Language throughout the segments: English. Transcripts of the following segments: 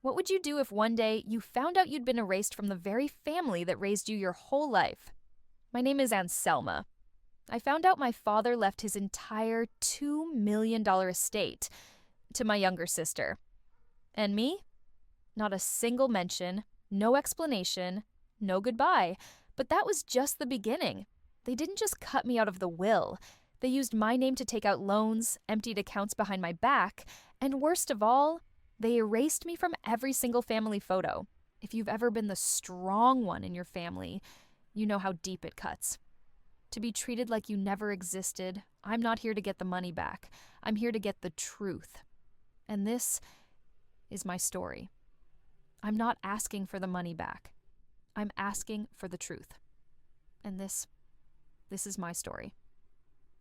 What would you do if one day you found out you'd been erased from the very family that raised you your whole life? My name is Anselma. I found out my father left his entire $2 million estate to my younger sister. And me? Not a single mention, no explanation, no goodbye. But that was just the beginning. They didn't just cut me out of the will. They used my name to take out loans, emptied accounts behind my back, and worst of all, they erased me from every single family photo. If you've ever been the strong one in your family, you know how deep it cuts. To be treated like you never existed, I'm not here to get the money back. I'm here to get the truth. And this is my story. I'm not asking for the money back. I'm asking for the truth. And this is my story.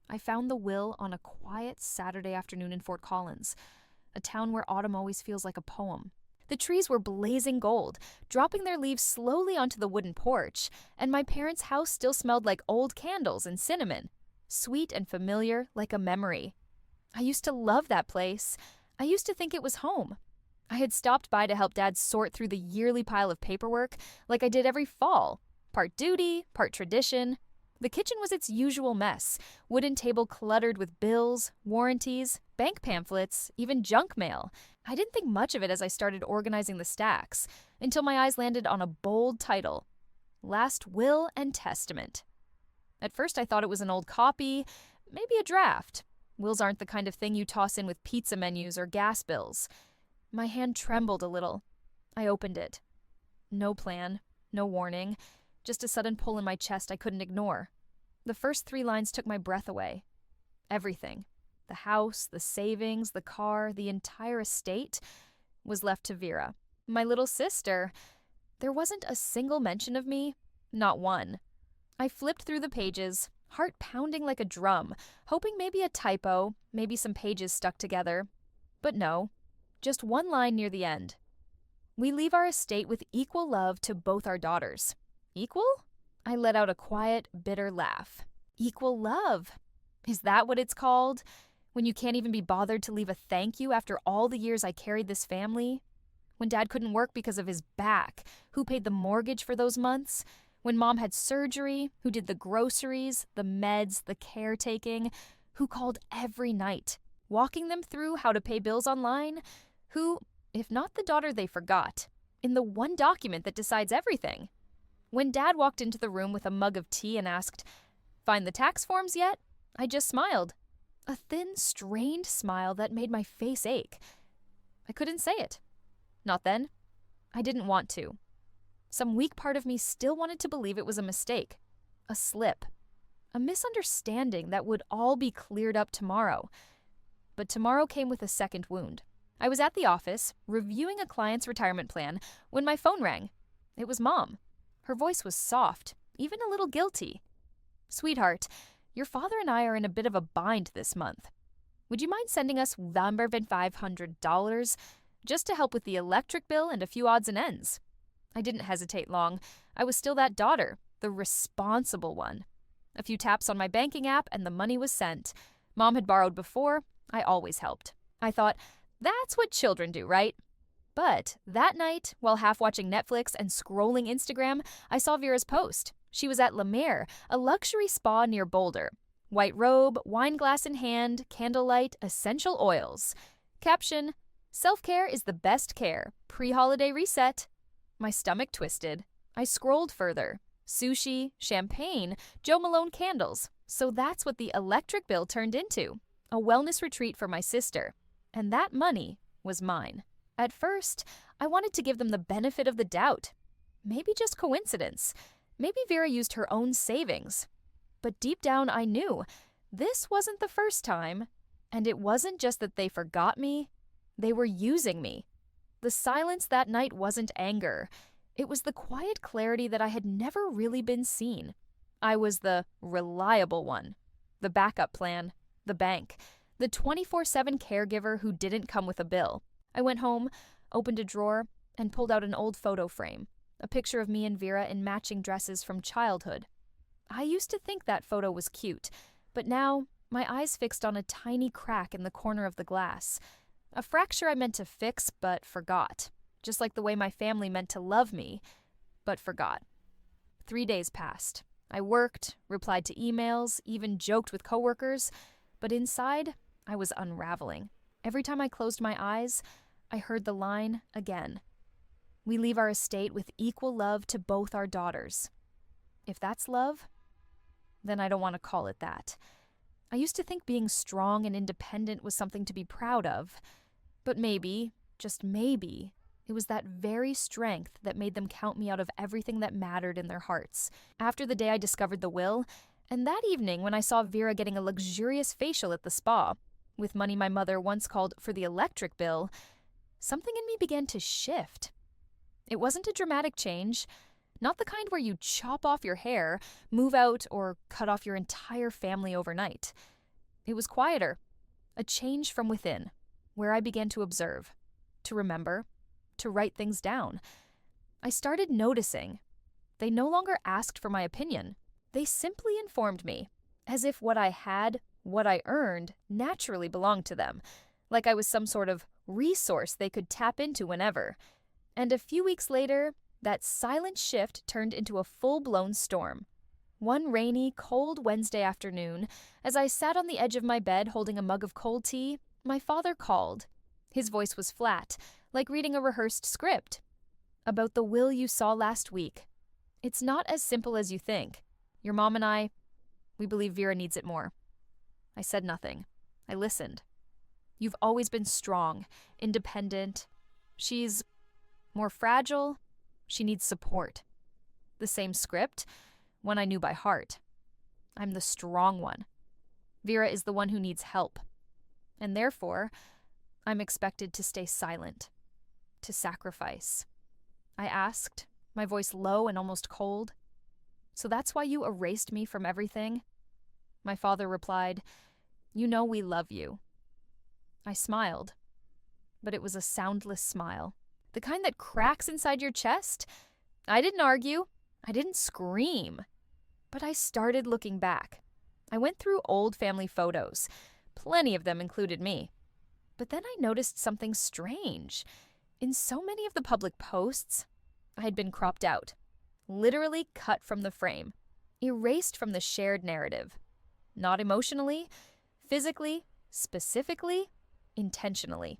I found the will on a quiet Saturday afternoon in Fort Collins, a town where autumn always feels like a poem. The trees were blazing gold, dropping their leaves slowly onto the wooden porch, and my parents' house still smelled like old candles and cinnamon, sweet and familiar like a memory. I used to love that place. I used to think it was home. I had stopped by to help Dad sort through the yearly pile of paperwork like I did every fall, part duty, part tradition. The kitchen was its usual mess, wooden table cluttered with bills, warranties, bank pamphlets, even junk mail. I didn't think much of it as I started organizing the stacks, until my eyes landed on a bold title, Last Will and Testament. At first I thought it was an old copy, maybe a draft. Wills aren't the kind of thing you toss in with pizza menus or gas bills. My hand trembled a little. I opened it. No plan, no warning, just a sudden pull in my chest I couldn't ignore. The first 3 lines took my breath away. Everything, the house, the savings, the car, the entire estate, was left to Vera, my little sister. There wasn't a single mention of me, not one. I flipped through the pages, heart pounding like a drum, hoping maybe a typo, maybe some pages stuck together. But no, just one line near the end. We leave our estate with equal love to both our daughters. Equal? I let out a quiet, bitter laugh. Equal love. Is that what it's called? When you can't even be bothered to leave a thank you after all the years I carried this family? When Dad couldn't work because of his back, who paid the mortgage for those months? When Mom had surgery, who did the groceries, the meds, the caretaking? Who called every night, walking them through how to pay bills online? Who, if not the daughter they forgot, in the one document that decides everything? When Dad walked into the room with a mug of tea and asked, "Find the tax forms yet?" I just smiled. A thin, strained smile that made my face ache. I couldn't say it. Not then. I didn't want to. Some weak part of me still wanted to believe it was a mistake, a slip, a misunderstanding that would all be cleared up tomorrow. But tomorrow came with a second wound. I was at the office, reviewing a client's retirement plan, when my phone rang. It was Mom. Her voice was soft, even a little guilty. "Sweetheart, your father and I are in a bit of a bind this month. Would you mind sending us $500 just to help with the electric bill and a few odds and ends?" I didn't hesitate long. I was still that daughter, the responsible one. A few taps on my banking app and the money was sent. Mom had borrowed before. I always helped. I thought, that's what children do, right? But that night, while half watching Netflix and scrolling Instagram, I saw Vera's post. She was at La Mer, a luxury spa near Boulder. White robe, wine glass in hand, candlelight, essential oils. Caption, "Self-care is the best care. Pre-holiday reset." My stomach twisted. I scrolled further. Sushi, champagne, Jo Malone candles. So that's what the electric bill turned into. A wellness retreat for my sister. And that money was mine. At first, I wanted to give them the benefit of the doubt. Maybe just coincidence. Maybe Vera used her own savings. But deep down I knew this wasn't the first time. And it wasn't just that they forgot me. They were using me. The silence that night wasn't anger. It was the quiet clarity that I had never really been seen. I was the reliable one. The backup plan. The bank. The 24/7 caregiver who didn't come with a bill. I went home, opened a drawer, and pulled out an old photo frame. A picture of me and Vera in matching dresses from childhood. I used to think that photo was cute, but now my eyes fixed on a tiny crack in the corner of the glass. A fracture I meant to fix but forgot. just like the way my family meant to love me, but forgot. 3 days passed. I worked, replied to emails, even joked with coworkers, but inside, I was unraveling. Every time I closed my eyes, I heard the line again. We leave our estate with equal love to both our daughters. If that's love, then I don't want to call it that. I used to think being strong and independent was something to be proud of, but maybe, just maybe, it was that very strength that made them count me out of everything that mattered in their hearts. After the day I discovered the will, and that evening when I saw Vera getting a luxurious facial at the spa, with money my mother once called for the electric bill, something in me began to shift. It wasn't a dramatic change, not the kind where you chop off your hair, move out, or cut off your entire family overnight. It was quieter, a change from within, where I began to observe, to remember, to write things down. I started noticing. They no longer asked for my opinion. They simply informed me, as if what I had, what I earned, naturally belonged to them, like I was some sort of resource they could tap into whenever. And a few weeks later, that silent shift turned into a full-blown storm. One rainy, cold Wednesday afternoon, as I sat on the edge of my bed holding a mug of cold tea, my father called. His voice was flat, like reading a rehearsed script. About the will you saw last week. It's not as simple as you think. Your mom and I, we believe Vera needs it more. I said nothing. I listened. You've always been strong, independent. She's more fragile. She needs support. The same script, one I knew by heart. I'm the strong one. Vera is the one who needs help. And therefore, I'm expected to stay silent, to sacrifice. I asked, my voice low and almost cold. So that's why you erased me from everything? My father replied, You know we love you. I smiled, but it was a soundless smile. The kind that cracks inside your chest? I didn't argue. I didn't scream. But I started looking back. I went through old family photos. Plenty of them included me. But then I noticed something strange. In so many of the public posts, I had been cropped out, literally cut from the frame, erased from the shared narrative. Not emotionally, physically, specifically, intentionally.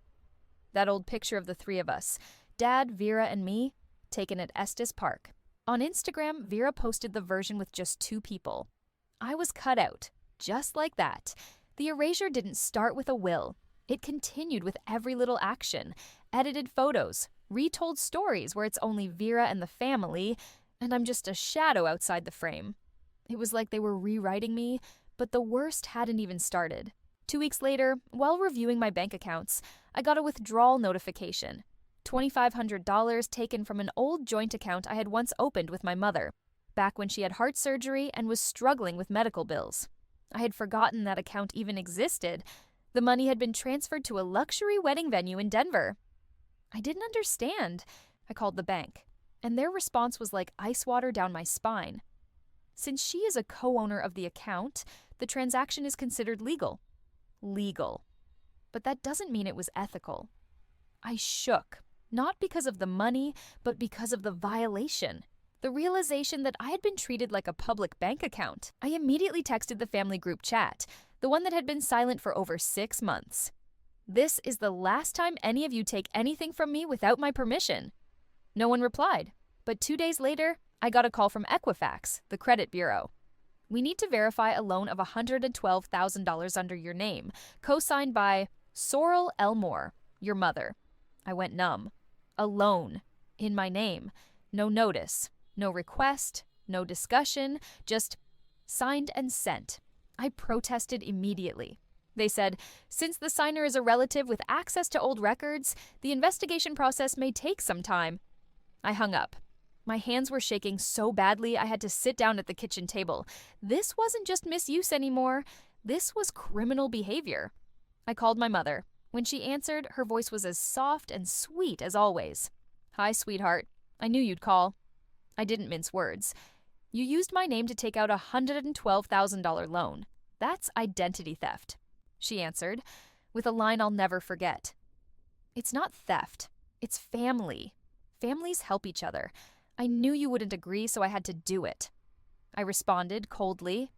That old picture of the three of us, Dad, Vera, and me, taken at Estes Park. On Instagram, Vera posted the version with just 2 people. I was cut out, just like that. The erasure didn't start with a will. It continued with every little action, edited photos, retold stories where it's only Vera and the family, and I'm just a shadow outside the frame. It was like they were rewriting me, but the worst hadn't even started. 2 weeks later, while reviewing my bank accounts, I got a withdrawal notification. $2,500 taken from an old joint account I had once opened with my mother, back when she had heart surgery and was struggling with medical bills. I had forgotten that account even existed. The money had been transferred to a luxury wedding venue in Denver. I didn't understand. I called the bank, and their response was like ice water down my spine. Since she is a co-owner of the account, the transaction is considered legal. Legal. But that doesn't mean it was ethical. I shook, not because of the money, but because of the violation. The realization that I had been treated like a public bank account. I immediately texted the family group chat, the one that had been silent for over 6 months. This is the last time any of you take anything from me without my permission. No one replied, but 2 days later, I got a call from Equifax, the credit bureau. We need to verify a loan of $112,000 under your name, co-signed by Sorrel Elmore, your mother. I went numb. A loan. In my name. No notice. No request. No discussion. Just signed and sent. I protested immediately. They said, since the signer is a relative with access to old records, the investigation process may take some time. I hung up. My hands were shaking so badly I had to sit down at the kitchen table. This wasn't just misuse anymore. This was criminal behavior. I called my mother. When she answered, her voice was as soft and sweet as always. Hi, sweetheart. I knew you'd call. I didn't mince words. You used my name to take out a $112,000 loan. That's identity theft. She answered, with a line I'll never forget. It's not theft. It's family. Families help each other. I knew you wouldn't agree, so I had to do it. I responded coldly.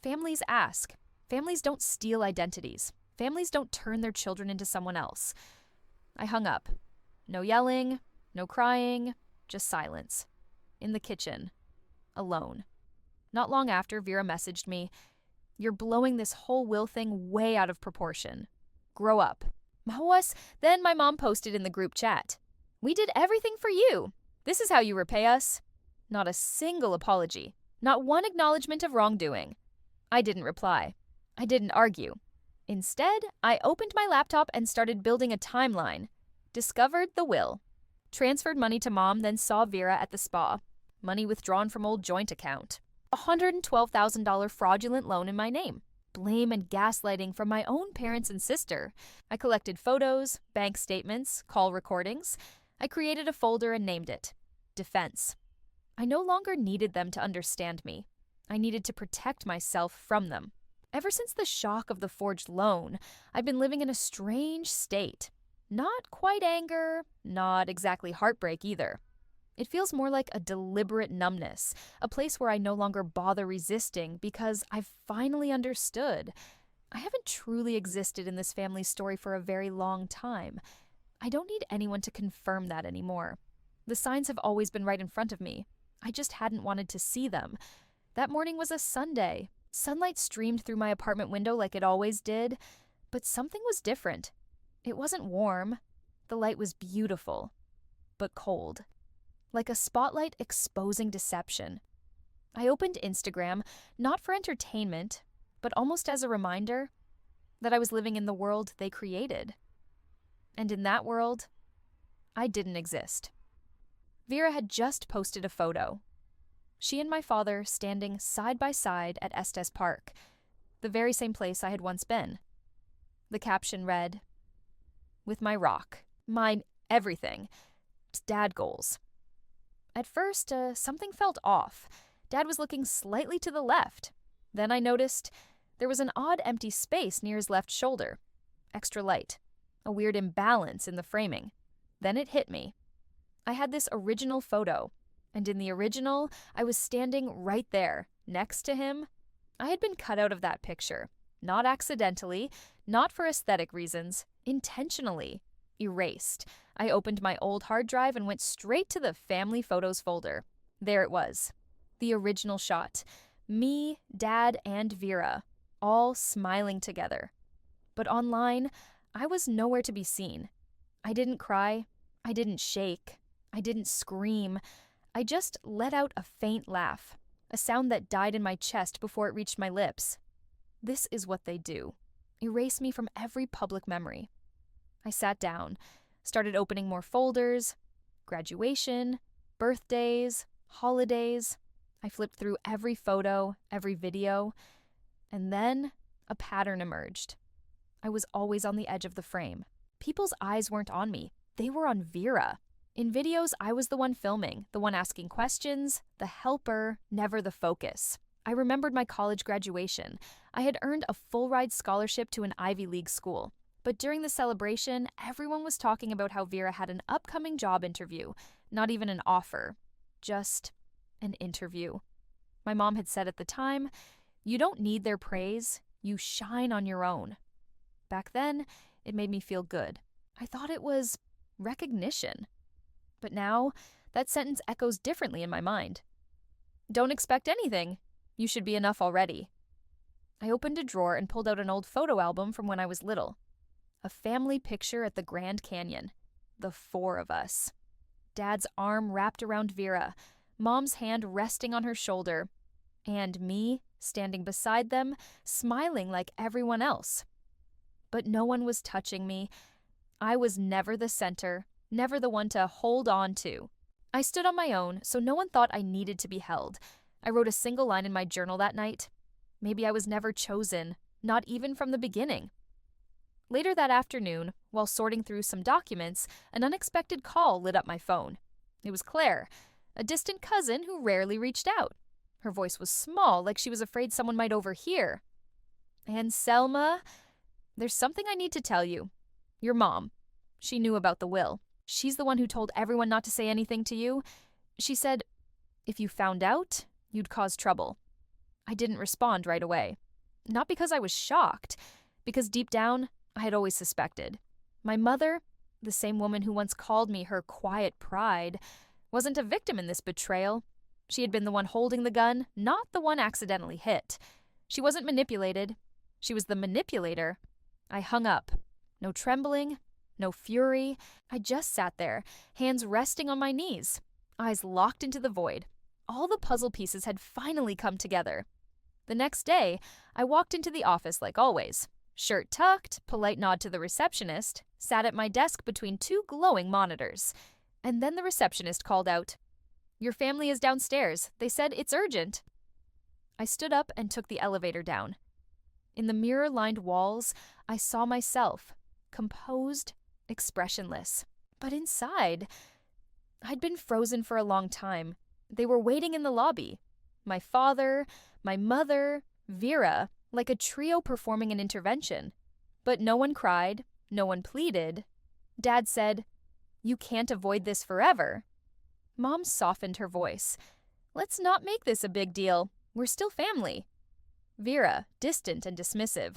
Families ask. Families don't steal identities. Families don't turn their children into someone else. I hung up. No yelling, no crying, just silence. In the kitchen. Alone. Not long after, Vera messaged me, "You're blowing this whole will thing way out of proportion. Grow up." Mawas, then my mom posted in the group chat, "We did everything for you. This is how you repay us." Not a single apology. Not one acknowledgement of wrongdoing. I didn't reply. I didn't argue. Instead, I opened my laptop and started building a timeline. Discovered the will. Transferred money to mom, then saw Vera at the spa. Money withdrawn from old joint account. $112,000 fraudulent loan in my name. Blame and gaslighting from my own parents and sister. I collected photos, bank statements, call recordings. I created a folder and named it Defense. I no longer needed them to understand me. I needed to protect myself from them. Ever since the shock of the forged loan, I've been living in a strange state. Not quite anger, not exactly heartbreak either. It feels more like a deliberate numbness, a place where I no longer bother resisting because I've finally understood. I haven't truly existed in this family's story for a very long time. I don't need anyone to confirm that anymore. The signs have always been right in front of me. I just hadn't wanted to see them. That morning was a Sunday. Sunlight streamed through my apartment window like it always did, but something was different. It wasn't warm. The light was beautiful, but cold. Like a spotlight exposing deception. I opened Instagram, not for entertainment, but almost as a reminder that I was living in the world they created. And in that world, I didn't exist. Vera had just posted a photo. She and my father standing side by side at Estes Park, the very same place I had once been. The caption read, "With my rock, mine everything, dad goals." At first, something felt off. Dad was looking slightly to the left. Then I noticed there was an odd empty space near his left shoulder. Extra light. A weird imbalance in the framing. Then it hit me. I had this original photo, and in the original, I was standing right there, next to him. I had been cut out of that picture. Not accidentally, not for aesthetic reasons, intentionally. Erased. I opened my old hard drive and went straight to the family photos folder. There it was. The original shot. Me, Dad, and Vera, all smiling together. But online, I was nowhere to be seen. I didn't cry. I didn't shake. I didn't scream. I just let out a faint laugh, a sound that died in my chest before it reached my lips. This is what they do. Erase me from every public memory. I sat down, started opening more folders, graduation, birthdays, holidays. I flipped through every photo, every video, and then a pattern emerged. I was always on the edge of the frame. People's eyes weren't on me. They were on Vera. In videos, I was the one filming, the one asking questions, the helper, never the focus. I remembered my college graduation. I had earned a full-ride scholarship to an Ivy League school. But during the celebration, everyone was talking about how Vera had an upcoming job interview, not even an offer, just an interview. My mom had said at the time, "You don't need their praise, you shine on your own." Back then, it made me feel good. I thought it was recognition. But now, that sentence echoes differently in my mind. Don't expect anything. You should be enough already. I opened a drawer and pulled out an old photo album from when I was little. A family picture at the Grand Canyon. The 4 of us. Dad's arm wrapped around Vera, Mom's hand resting on her shoulder, and me standing beside them, smiling like everyone else. But no one was touching me. I was never the center, never the one to hold on to. I stood on my own, so no one thought I needed to be held. I wrote a single line in my journal that night. Maybe I was never chosen, not even from the beginning. Later that afternoon, while sorting through some documents, an unexpected call lit up my phone. It was Claire, a distant cousin who rarely reached out. Her voice was small, like she was afraid someone might overhear. "Anselma, there's something I need to tell you. Your mom. She knew about the will. She's the one who told everyone not to say anything to you. She said, if you found out, you'd cause trouble. I didn't respond right away. Not because I was shocked, because deep down, I had always suspected. My mother, the same woman who once called me her quiet pride, wasn't a victim in this betrayal. She had been the one holding the gun, not the one accidentally hit. She wasn't manipulated. She was the manipulator. I hung up. No trembling, no fury. I just sat there, hands resting on my knees, eyes locked into the void. All the puzzle pieces had finally come together. The next day, I walked into the office like always. Shirt tucked, polite nod to the receptionist, sat at my desk between two glowing monitors. And then the receptionist called out, "Your family is downstairs. They said it's urgent." I stood up and took the elevator down. In the mirror-lined walls, I saw myself, composed, expressionless. But inside, I'd been frozen for a long time. They were waiting in the lobby. My father, my mother, Vera, like a trio performing an intervention. But no one cried, no one pleaded. Dad said, "You can't avoid this forever." Mom softened her voice. "Let's not make this a big deal. We're still family." Vera, distant and dismissive.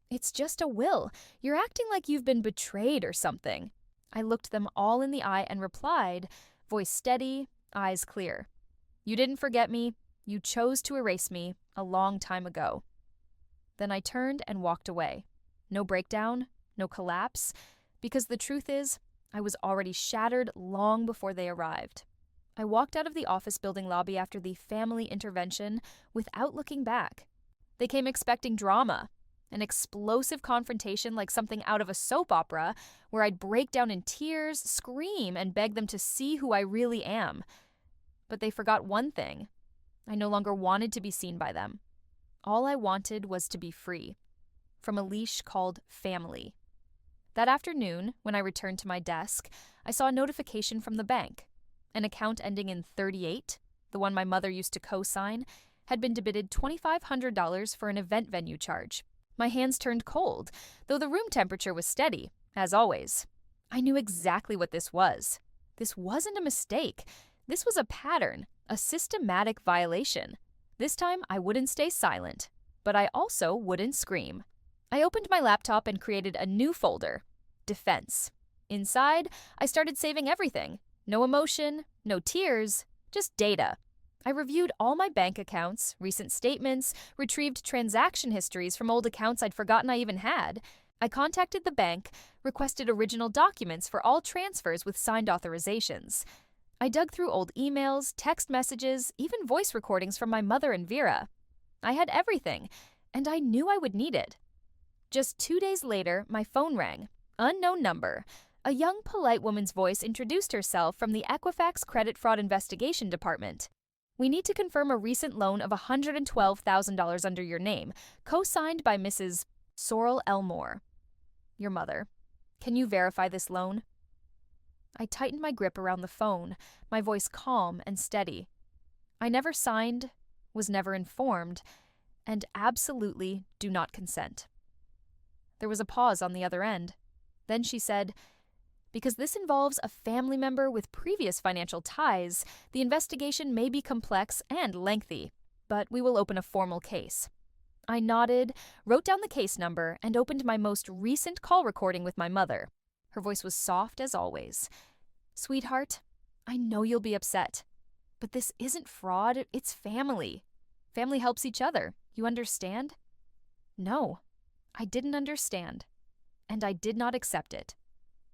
"It's just a will. You're acting like you've been betrayed or something." I looked them all in the eye and replied, voice steady, eyes clear. "You didn't forget me. You chose to erase me a long time ago." Then I turned and walked away. No breakdown, no collapse, because the truth is, I was already shattered long before they arrived. I walked out of the office building lobby after the family intervention without looking back. They came expecting drama, an explosive confrontation like something out of a soap opera where I'd break down in tears, scream, and beg them to see who I really am. But they forgot one thing. I no longer wanted to be seen by them. All I wanted was to be free from a leash called family. That afternoon, when I returned to my desk, I saw a notification from the bank. An account ending in 38, the one my mother used to co-sign, had been debited $2,500 for an event venue charge. My hands turned cold, though the room temperature was steady, as always. I knew exactly what this was. This wasn't a mistake. This was a pattern, a systematic violation. This time, I wouldn't stay silent, but I also wouldn't scream. I opened my laptop and created a new folder, Defense. Inside, I started saving everything. No emotion, no tears, just data. I reviewed all my bank accounts, recent statements, retrieved transaction histories from old accounts I'd forgotten I even had. I contacted the bank, requested original documents for all transfers with signed authorizations. I dug through old emails, text messages, even voice recordings from my mother and Vera. I had everything, and I knew I would need it. Just 2 days later, my phone rang. Unknown number. A young, polite woman's voice introduced herself from the Equifax Credit Fraud Investigation Department. "We need to confirm a recent loan of $112,000 under your name, co-signed by Mrs. Sorrel Elmore, your mother. Can you verify this loan?" I tightened my grip around the phone, my voice calm and steady. I never signed, was never informed, and absolutely do not consent. There was a pause on the other end. Then she said, "Because this involves a family member with previous financial ties, the investigation may be complex and lengthy, but we will open a formal case." I nodded, wrote down the case number, and opened my most recent call recording with my mother. Her voice was soft as always. "Sweetheart, I know you'll be upset, but this isn't fraud, it's family. Family helps each other. You understand?" No, I didn't understand, and I did not accept it.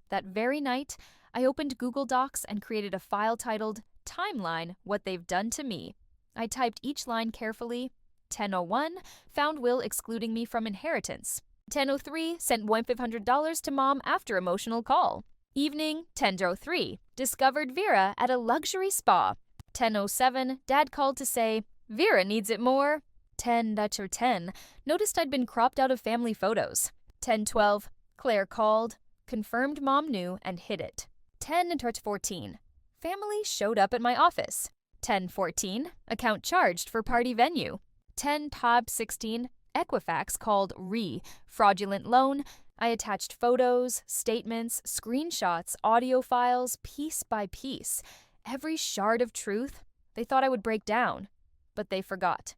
That very night, I opened Google Docs and created a file titled Timeline, What They've Done to Me. I typed each line carefully. 10:01, found will excluding me from inheritance. 10:03, sent $1,500 to mom after emotional call. Evening, 10:03, discovered Vera at a luxury spa. 10:07, dad called to say, "Vera needs it more." 10:10, noticed I'd been cropped out of family photos. 10:12, Claire called, confirmed mom knew and hid it. 10:14, family showed up at my office. 10:14, account charged for party venue. 10:16, Equifax called fraudulent loan. I attached photos, statements, screenshots, audio files, piece by piece. Every shard of truth. They thought I would break down, but they forgot.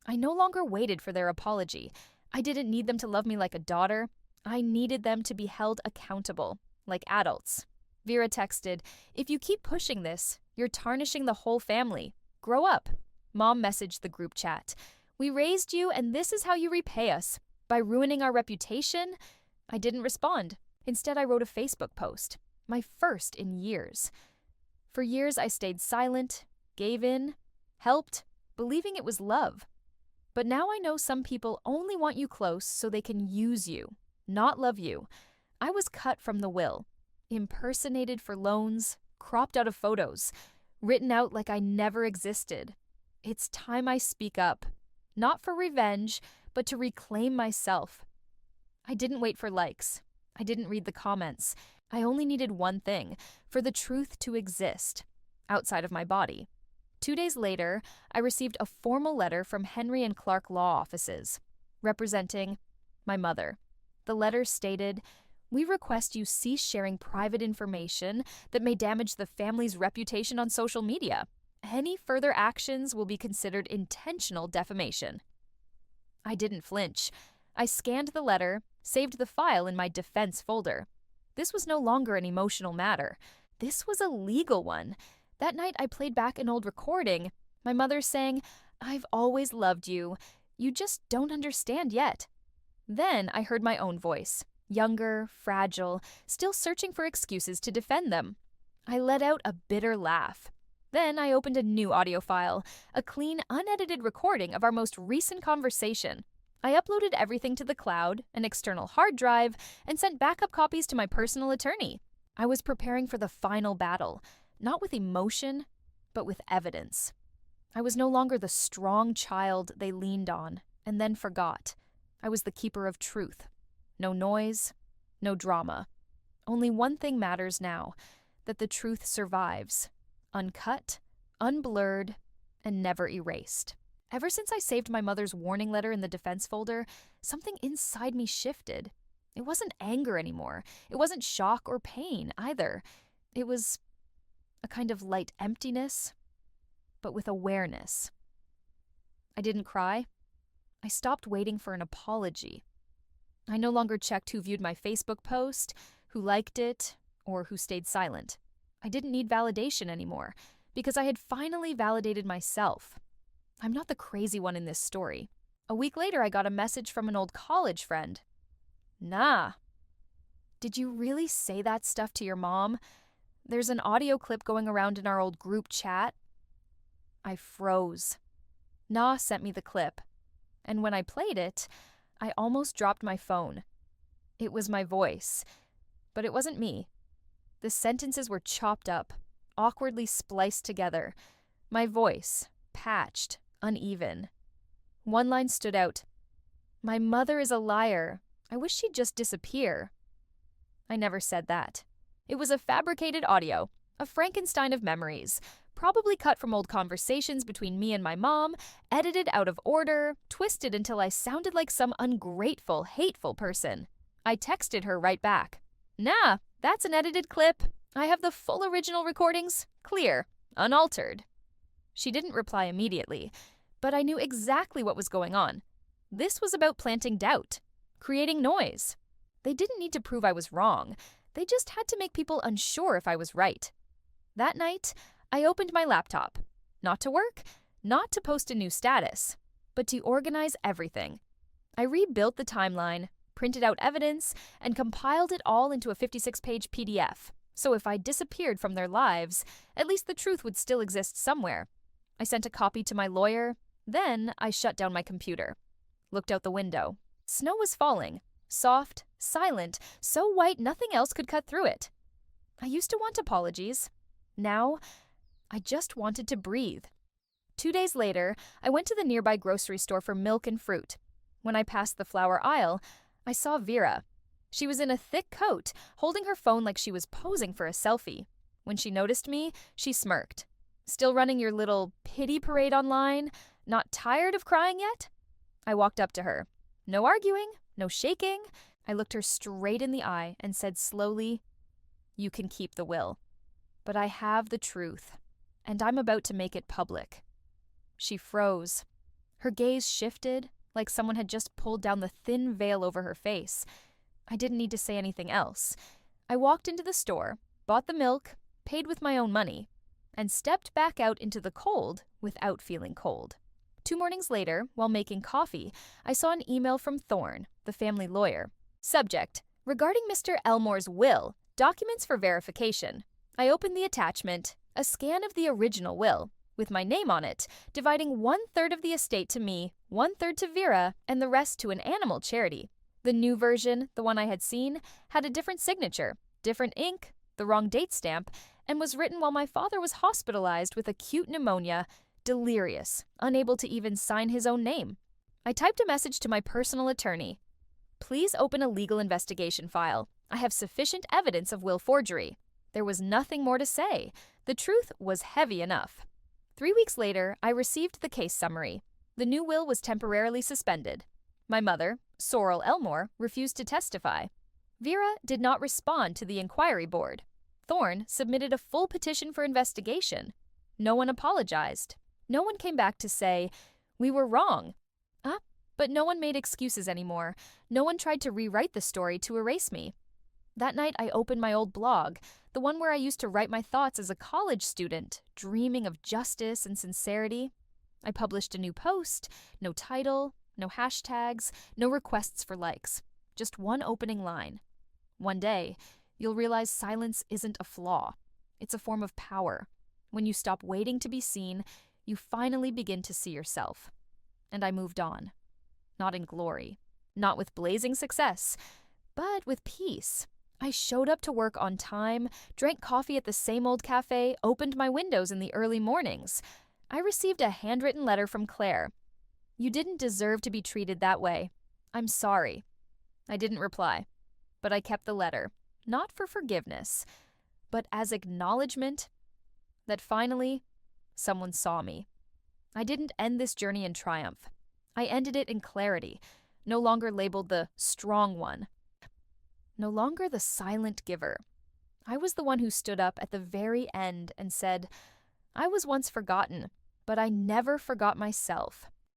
I no longer waited for their apology. I didn't need them to love me like a daughter. I needed them to be held accountable, like adults. Vera texted, "If you keep pushing this, you're tarnishing the whole family. Grow up." Mom messaged the group chat. "We raised you, and this is how you repay us. By ruining our reputation?" I didn't respond. Instead, I wrote a Facebook post, my first in years. For years, I stayed silent, gave in, helped, believing it was love. But now I know some people only want you close so they can use you, not love you. I was cut from the will, impersonated for loans, cropped out of photos, written out like I never existed. It's time I speak up, not for revenge, but to reclaim myself. I didn't wait for likes. I didn't read the comments. I only needed one thing, for the truth to exist, outside of my body. 2 days later, I received a formal letter from Henry and Clark law offices, representing my mother. The letter stated, "We request you cease sharing private information that may damage the family's reputation on social media. Any further actions will be considered intentional defamation." I didn't flinch. I scanned the letter, saved the file in my defense folder. This was no longer an emotional matter. This was a legal one. That night I played back an old recording, my mother saying, "I've always loved you. You just don't understand yet." Then I heard my own voice, younger, fragile, still searching for excuses to defend them. I let out a bitter laugh. Then I opened a new audio file, a clean, unedited recording of our most recent conversation. I uploaded everything to the cloud, an external hard drive, and sent backup copies to my personal attorney. I was preparing for the final battle, not with emotion, but with evidence. I was no longer the strong child they leaned on and then forgot. I was the keeper of truth. No noise, no drama. Only one thing matters now, that the truth survives, uncut, unblurred, and never erased. Ever since I saved my mother's warning letter in the defense folder, something inside me shifted. It wasn't anger anymore. It wasn't shock or pain either. It was a kind of light emptiness, but with awareness. I didn't cry. I stopped waiting for an apology. I no longer checked who viewed my Facebook post, who liked it, or who stayed silent. I didn't need validation anymore, because I had finally validated myself. I'm not the crazy one in this story. A week later, I got a message from an old college friend. "Nah. Did you really say that stuff to your mom? There's an audio clip going around in our old group chat." I froze. Nah sent me the clip, and when I played it, I almost dropped my phone. It was my voice, but it wasn't me. The sentences were chopped up, awkwardly spliced together. My voice, patched, uneven. One line stood out. "My mother is a liar. I wish she'd just disappear." I never said that. It was a fabricated audio, a Frankenstein of memories, probably cut from old conversations between me and my mom, edited out of order, twisted until I sounded like some ungrateful, hateful person. I texted her right back. "Nah, that's an edited clip. I have the full original recordings, clear, unaltered." She didn't reply immediately, but I knew exactly what was going on. This was about planting doubt, creating noise. They didn't need to prove I was wrong. They just had to make people unsure if I was right. That night, I opened my laptop, not to work, not to post a new status, but to organize everything. I rebuilt the timeline, printed out evidence, and compiled it all into a 56-page PDF. So if I disappeared from their lives, at least the truth would still exist somewhere. I sent a copy to my lawyer. Then I shut down my computer, looked out the window. Snow was falling, soft, silent, so white nothing else could cut through it. I used to want apologies. Now, I just wanted to breathe. 2 days later, I went to the nearby grocery store for milk and fruit. When I passed the flower aisle, I saw Vera. She was in a thick coat, holding her phone like she was posing for a selfie. When she noticed me, she smirked. "Still running your little pity parade online? Not tired of crying yet?" I walked up to her. No arguing, no shaking. I looked her straight in the eye and said slowly, "You can keep the will. But I have the truth, and I'm about to make it public." She froze. Her gaze shifted, like someone had just pulled down the thin veil over her face. I didn't need to say anything else. I walked into the store, bought the milk, paid with my own money, and stepped back out into the cold without feeling cold. 2 mornings later, while making coffee, I saw an email from Thorne, the family lawyer. Subject: regarding Mr. Elmore's will, documents for verification. I opened the attachment, a scan of the original will, with my name on it, dividing 1/3 of the estate to me, 1/3 to Vera, and the rest to an animal charity. The new version, the one I had seen, had a different signature, different ink, the wrong date stamp, and was written while my father was hospitalized with acute pneumonia, delirious, unable to even sign his own name. I typed a message to my personal attorney. "Please open a legal investigation file. I have sufficient evidence of will forgery." There was nothing more to say. The truth was heavy enough. 3 weeks later, I received the case summary. The new will was temporarily suspended. My mother, Sorrel Elmore, refused to testify. Vera did not respond to the inquiry board. Thorne submitted a full petition for investigation. No one apologized. No one came back to say, "We were wrong." But no one made excuses anymore. No one tried to rewrite the story to erase me. That night, I opened my old blog, the one where I used to write my thoughts as a college student, dreaming of justice and sincerity. I published a new post, no title, no hashtags, no requests for likes, just one opening line. One day, you'll realize silence isn't a flaw. It's a form of power. When you stop waiting to be seen, you finally begin to see yourself. And I moved on. Not in glory, not with blazing success, but with peace. I showed up to work on time, drank coffee at the same old cafe, opened my windows in the early mornings. I received a handwritten letter from Claire. "You didn't deserve to be treated that way. I'm sorry." I didn't reply, but I kept the letter, not for forgiveness, but as acknowledgement that finally someone saw me. I didn't end this journey in triumph. I ended it in clarity, no longer labeled the strong one, no longer the silent giver. I was the one who stood up at the very end and said, "I was once forgotten, but I never forgot myself."